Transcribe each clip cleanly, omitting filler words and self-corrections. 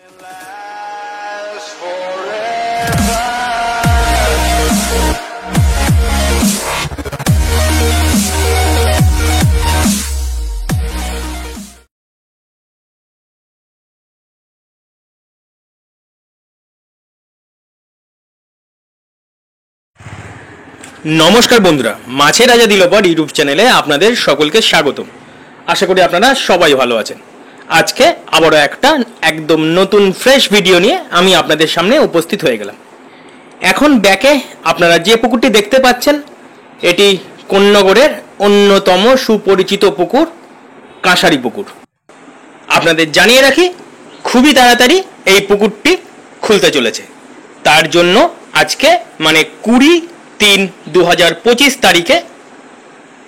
নমস্কার বন্ধুরা, মাছের রাজা দিলবর ইউটিউব চ্যানেলে আপনাদের সকলকে স্বাগতম। আশা করি আপনারা সবাই ভালো আছেন। আজকে আবারও একটা একদম নতুন ফ্রেশ ভিডিও নিয়ে আমি আপনাদের সামনে উপস্থিত হয়ে গেলাম। এখন ব্যাকে আপনারা যে পুকুরটি দেখতে পাচ্ছেন, এটি কোন্নগরের অন্যতম সুপরিচিত পুকুর কাঁসারি পুকুর। আপনাদের জানিয়ে রাখি, খুবই তাড়াতাড়ি এই পুকুরটি খুলতে চলেছে। তার জন্য আজকে মানে 20/3/2025 তারিখে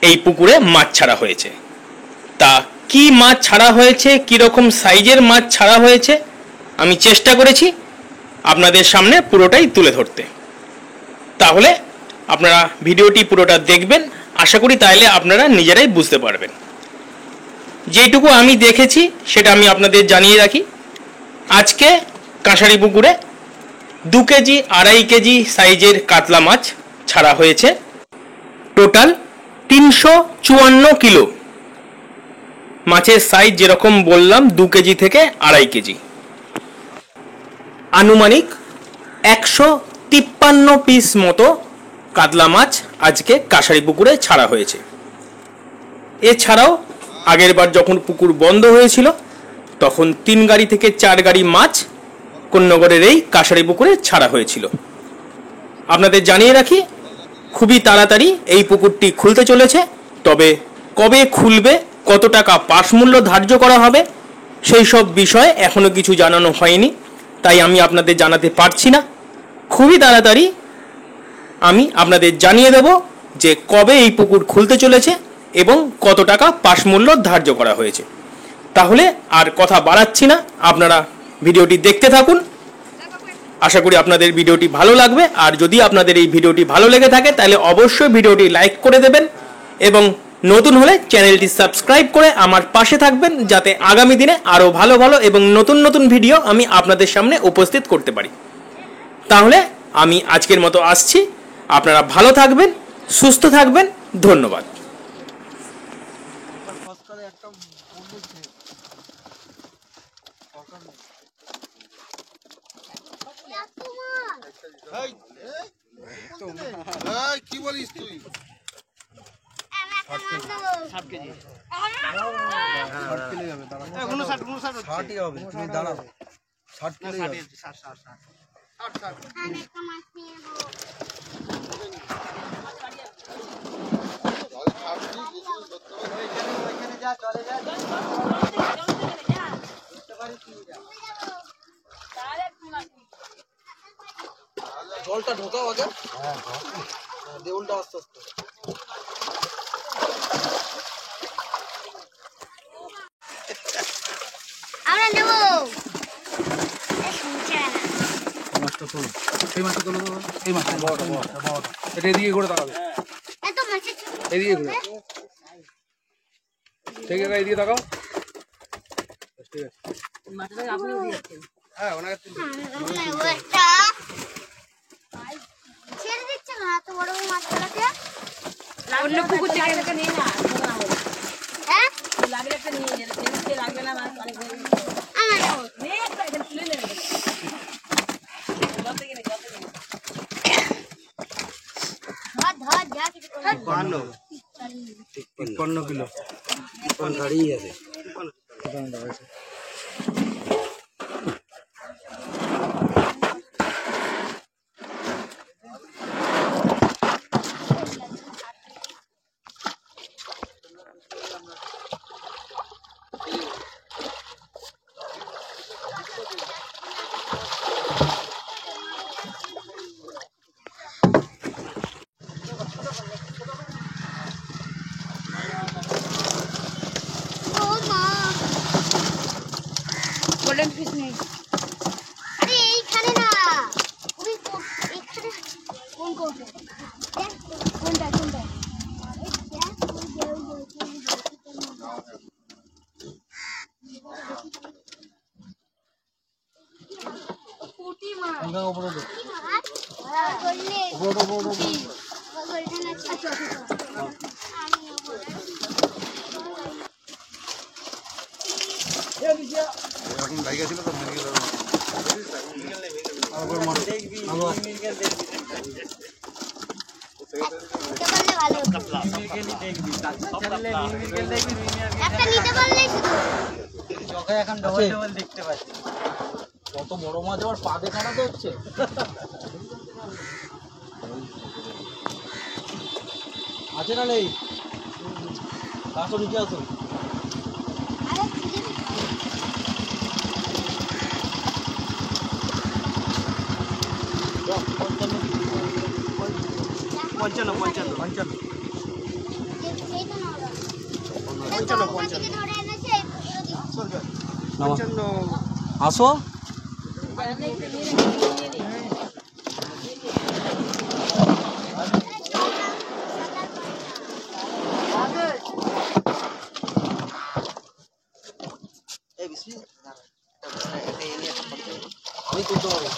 এই পুকুরে মাছ ছাড়া হয়েছে। তা কি মাছ ছাড়া হয়েছে, কীরকম সাইজের মাছ ছাড়া হয়েছে, আমি চেষ্টা করেছি আপনাদের সামনে পুরোটাই তুলে ধরতে। তাহলে আপনারা ভিডিওটি পুরোটা দেখবেন, আশা করি তাহলে আপনারা নিজেরাই বুঝতে পারবেন। যেটুকু আমি দেখেছি সেটা আমি আপনাদের জানিয়ে রাখি। আজকে কাঁসারি পুকুরে 2 কেজি 2.5 কেজি সাইজের কাতলা মাছ ছাড়া হয়েছে। টোটাল 354 কিলো মাছের সাইজ, যেরকম বললাম 2 কেজি থেকে 2.5 কেজি। আনুমানিক 153 পিস মতো কাতলা মাছ আজকে কাঁসারি পুকুরে ছাড়া হয়েছে। এছাড়াও আগের বার যখন পুকুর বন্ধ হয়েছিল তখন 3 গাড়ি থেকে 4 গাড়ি মাছ কোন্নগরের এই কাঁসারি পুকুরে ছাড়া হয়েছিল। আপনাদের জানিয়ে রাখি, খুবই তাড়াতাড়ি এই পুকুরটি খুলতে চলেছে। তবে কবে খুলবে, কত টাকা পাস মূল্য ধার্য করা হবে, সেই সব বিষয়ে এখনো কিছু জানানো হয়নি, তাই আমি আপনাদের জানাতে পারছি না। খুবই তাড়াতাড়ি আমি আপনাদের জানিয়ে দেব যে কবে এই পুকুর খুলতে চলেছে এবং কত টাকা পাস মূল্য ধার্য করা হয়েছে। তাহলে আর কথা বাড়াচ্ছি না, আপনারা ভিডিওটি দেখতে থাকুন। আশা করি আপনাদের ভিডিওটি ভালো লাগবে। আর যদি আপনাদের এই ভিডিওটি ভালো লেগে থাকে তাহলে অবশ্যই ভিডিওটি লাইক করে দেবেন এবং নতুন হলে চ্যানেলটি সাবস্ক্রাইব করে আমার পাশে থাকবেন, যাতে আগামী দিনে আরও ভালো ভালো এবং নতুন নতুন ভিডিও আমি আপনাদের সামনে উপস্থিত করতে পারি। তাহলে আমি আজকের মতো আসছি। আপনারা ভালো থাকবেন, সুস্থ থাকবেন। ধন্যবাদ। কি বলিস তুই? 60 কেজি যাবে, 60ই হবে। তুমি দাঁড়াও, 60 কেজি যাবে। জলটা ঢোকাও আগে। হ্যাঁ, দেউলটা আস্তে আস্তে। আমরা নেব। মাছটা তোলো, এই মাছটা তোলো, এই মাছটা বড়টা। এটা এদিকে করে তাকাবে, এত মাছ এদিকে করে। ঠিক আছে, এদিকে তাকাও। ঠিক আছে, মাছটা আপনি ওদিকে রাখেন। হ্যাঁ, ওনাকে নেব একটা। ছেড়ে দিচ্ছে না এত বড় মাছগুলোকে। অন্য পুকুর থেকে একটা নিয়ে না, হ্যাঁ, লাগলে একটা নিয়ে যেতে লাগবে না। মাছ অনেক হয়ে গেছে। আমরা নেব। নিয়ে একটা এখানে তুলে নেবে। ধর যা কিছু করে। 52 কিলো দাঁড়িয়ে আছে। গোল্ডেন ফিশ নেই। আরে এইখানে না, ওই এইখানে কোন কোনটা? দেখ কোনটা কোনটা? এরকম জায়গা ছিল তো একটা নিতে পারলেই এখন ডবল ডবল দেখতে পাচ্ছি কত বড় মাছ আবার পা দিয়ে কাটাতে হচ্ছে আছে না নেই আসো নিচে আসো পঞ্চান্ন পঞ্চান্ন পঞ্চান্ন আসো আমি তুলতে পারবো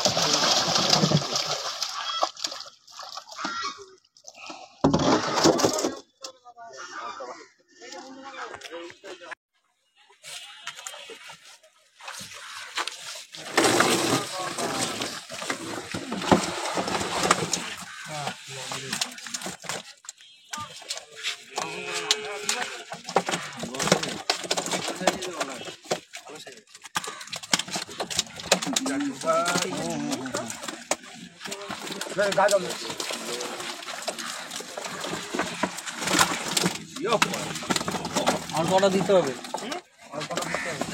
আর কটা দিতে হবে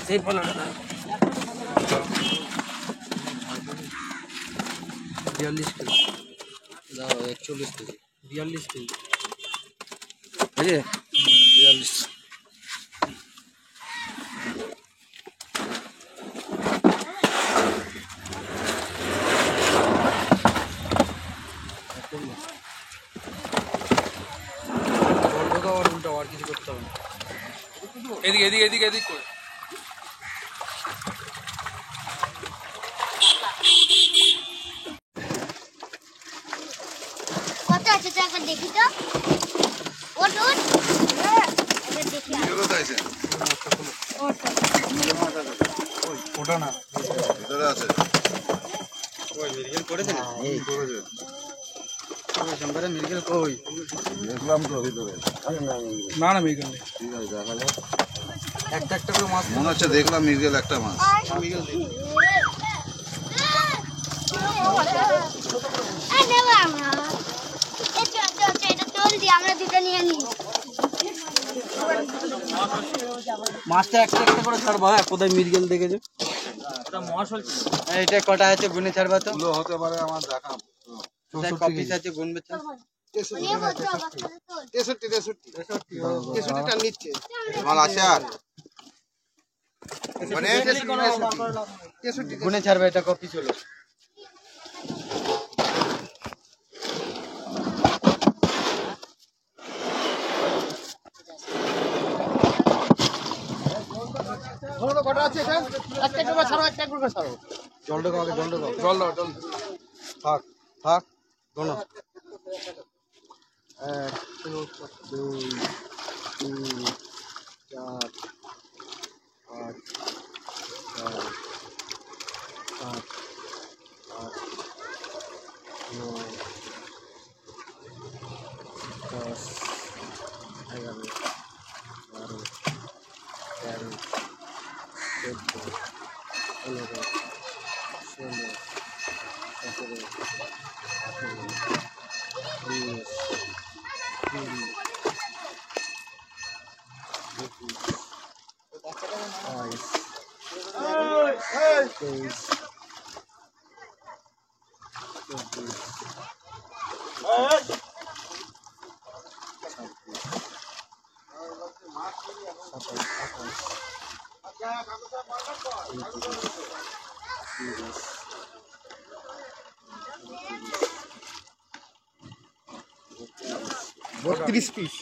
সেই পনেরোটা 42 কেজি দাও 41 কেজি 42 কেজি বুঝলে 42 আর কিছু করতে হবে না এদিকে এদিকে এদিকে এদিক করে কত আছে টাকা দেখি তো ওট ওট এবার দেখি ওটা না ভিতরে আছে মির্গেল করে দেন এই করেছে ওই শঙ্করে মির্গেল কই দেখলাম তো ভিতরে না না মির্গেল নেই ঠিক আছে দেখা যাক একটা একটা করে মাছ মনে হচ্ছে দেখলাম মির্গেল একটা মাছ মির্গেল নেই আমরা দুটো নিয়ে নিই মাছটা একটা একটা করে ছাড়বা হ্যাঁ কোথায় মির্গেল দেখেছো এইটা কটা আছে গুনে ছাড়বা তো গুলো হতে পারে আমার দেখা কোথায় কপিস আছে গুনবে তো 63 নিচ্ছে মাল আছে আর মানে গুনে ছাড়বে এটা কপিস হলো কটা আছে এটা একটা করে ছাড়ো একটা করে ছাড়ো জলটা খাও জলটা খাও জল দাও জল থাক থাক দোনো 1 2 3 4 5 6 32 পিস